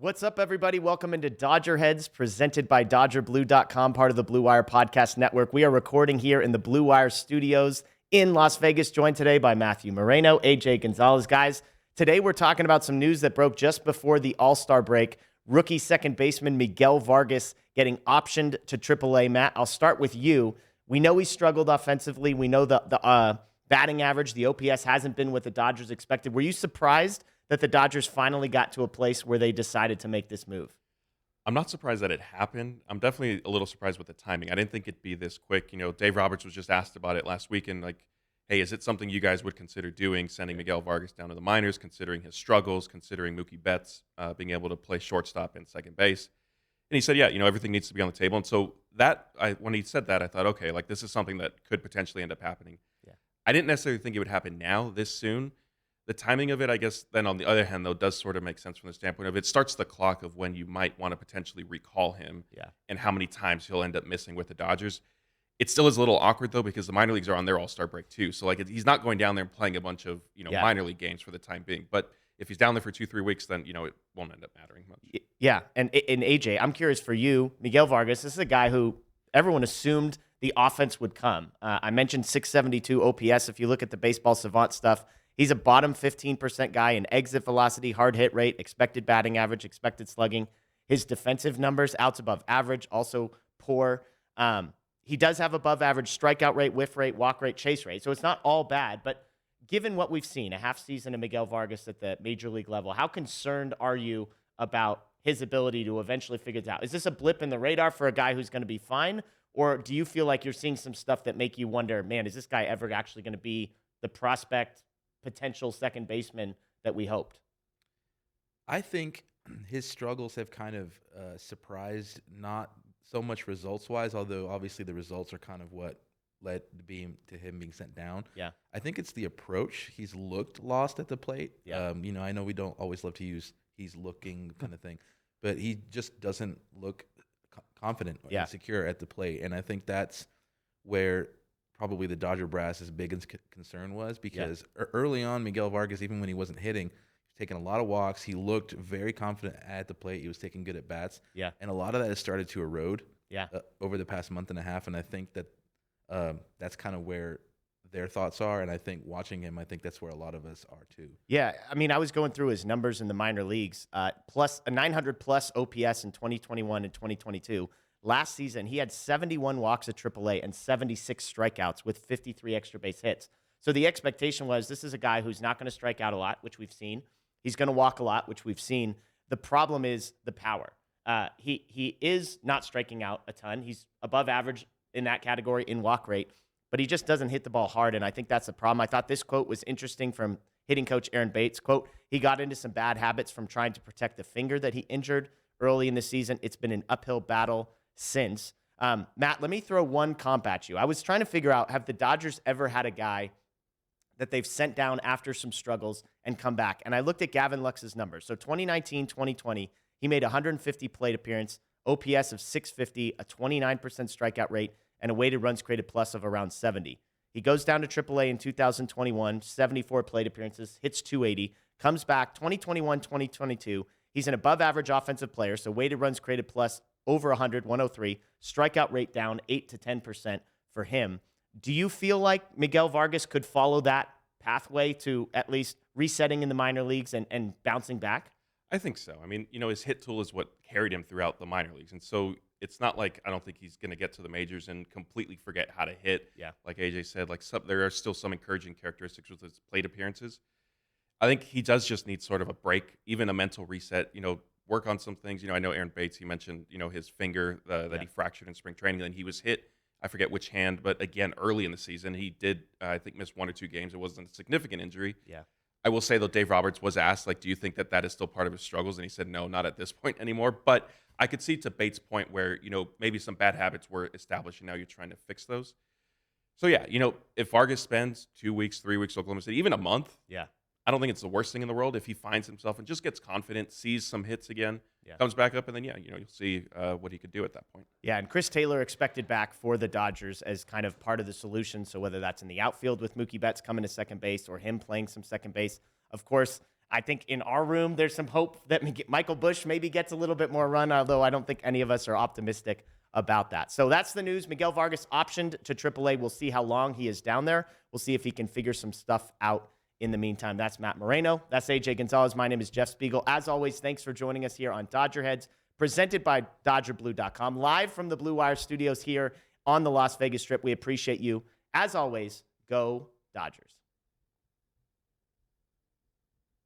What's up, everybody? Welcome into DodgerHeads, presented by DodgerBlue.com, part of the Blue Wire Podcast Network. We are recording here in the Blue Wire studios in Las Vegas, joined today by Matthew Moreno, AJ Gonzalez. Guys, today we're talking about some news that broke just before the All-Star break. Rookie second baseman Miguel Vargas getting optioned to AAA. Matt, I'll start with you. We know he struggled offensively. We know the batting average, the OPS, hasn't been what the Dodgers expected. Were you surprised that the Dodgers finally got to a place where they decided to make this move? I'm not surprised that it happened. I'm definitely a little surprised with the timing. I didn't think it'd be this quick. You know, Dave Roberts was just asked about it last week, and like, hey, is it something you guys would consider doing, sending Miguel Vargas down to the minors, considering his struggles, considering Mookie Betts being able to play shortstop and second base? And he said, yeah, everything needs to be on the table. And so when he said that, I thought, okay, like this is something that could potentially end up happening. Yeah. I didn't necessarily think it would happen now, this soon. The timing of it, I guess, then on the other hand, though, does sort of make sense from the standpoint of it starts the clock of when you might want to potentially recall him and how many times he'll end up missing with the Dodgers. It still is a little awkward, though, because the minor leagues are on their All-Star break, too. So, like, he's not going down there and playing a bunch of, minor league games for the time being. But if he's down there for 2-3 weeks, then, it won't end up mattering much. Yeah, and AJ, I'm curious for you, Miguel Vargas, this is a guy who everyone assumed the offense would come. I mentioned 672 OPS. If you look at the Baseball Savant stuff, he's a bottom 15% guy in exit velocity, hard hit rate, expected batting average, expected slugging. His defensive numbers, outs above average, also poor. He does have above average strikeout rate, whiff rate, walk rate, chase rate. So it's not all bad. But given what we've seen, a half season of Miguel Vargas at the major league level, how concerned are you about his ability to eventually figure it out? Is this a blip in the radar for a guy who's going to be fine? Or do you feel like you're seeing some stuff that make you wonder, man, is this guy ever actually going to be the prospect, potential second baseman that we hoped? I think his struggles have kind of surprised, not so much results-wise, although obviously the results are kind of what led to him being sent down. Yeah. I think it's the approach. He's looked lost at the plate. Yeah. I know we don't always love to use he's looking kind of thing, but he just doesn't look confident or secure at the plate. And I think that's where probably the Dodger brass's biggest concern was, because early on, Miguel Vargas, even when he wasn't hitting, he was taking a lot of walks. He looked very confident at the plate. He was taking good at bats. Yeah. And a lot of that has started to erode over the past month and a half. And I think that that's kind of where their thoughts are. And I think watching him, I think that's where a lot of us are too. Yeah. I mean, I was going through his numbers in the minor leagues, plus a 900 plus OPS in 2021 and 2022. Last season, he had 71 walks at AAA and 76 strikeouts with 53 extra base hits. So the expectation was this is a guy who's not going to strike out a lot, which we've seen. He's going to walk a lot, which we've seen. The problem is the power. He is not striking out a ton. He's above average in that category in walk rate, but he just doesn't hit the ball hard, and I think that's the problem. I thought this quote was interesting from hitting coach Aaron Bates. Quote, he got into some bad habits from trying to protect the finger that he injured early in the season. It's been an uphill battle since. Matt, let me throw one comp at you. I was trying to figure out, have the Dodgers ever had a guy that they've sent down after some struggles and come back? And I looked at Gavin Lux's numbers. So 2019, 2020, he made 150 plate appearance, OPS of 650, a 29% strikeout rate, and a weighted runs created plus of around 70. He goes down to AAA in 2021, 74 plate appearances, hits 280, comes back 2021, 2022. He's an above average offensive player, so weighted runs created plus over 100, 103, strikeout rate down 8 to 10% for him. Do you feel like Miguel Vargas could follow that pathway to at least resetting in the minor leagues and bouncing back? I think so. I mean, his hit tool is what carried him throughout the minor leagues. And so it's not like I don't think he's going to get to the majors and completely forget how to hit. Yeah. Like AJ said, there are still some encouraging characteristics with his plate appearances. I think he does just need sort of a break, even a mental reset, work on some things. I know Aaron Bates, he mentioned, his finger that he fractured in spring training, and he was hit, I forget which hand, but again, early in the season, he did, I think, miss 1 or 2 games. It wasn't a significant injury. Yeah. I will say, though, Dave Roberts was asked, do you think that is still part of his struggles? And he said, no, not at this point anymore. But I could see to Bates' point where, maybe some bad habits were established and now you're trying to fix those. So, yeah, if Vargas spends 2 weeks, 3 weeks, Oklahoma City, even a month, I don't think it's the worst thing in the world if he finds himself and just gets confident, sees some hits again, comes back up, and then, you'll see what he could do at that point. Yeah, and Chris Taylor expected back for the Dodgers as kind of part of the solution. So whether that's in the outfield with Mookie Betts coming to second base or him playing some second base, of course, I think in our room, there's some hope that Michael Bush maybe gets a little bit more run, although I don't think any of us are optimistic about that. So that's the news. Miguel Vargas optioned to AAA. We'll see how long he is down there. We'll see if he can figure some stuff out in the meantime. That's Matt Moreno. That's AJ Gonzalez. My name is Jeff Spiegel. As always, thanks for joining us here on Dodger Heads, presented by DodgerBlue.com, live from the Blue Wire studios here on the Las Vegas Strip. We appreciate you. As always, go Dodgers.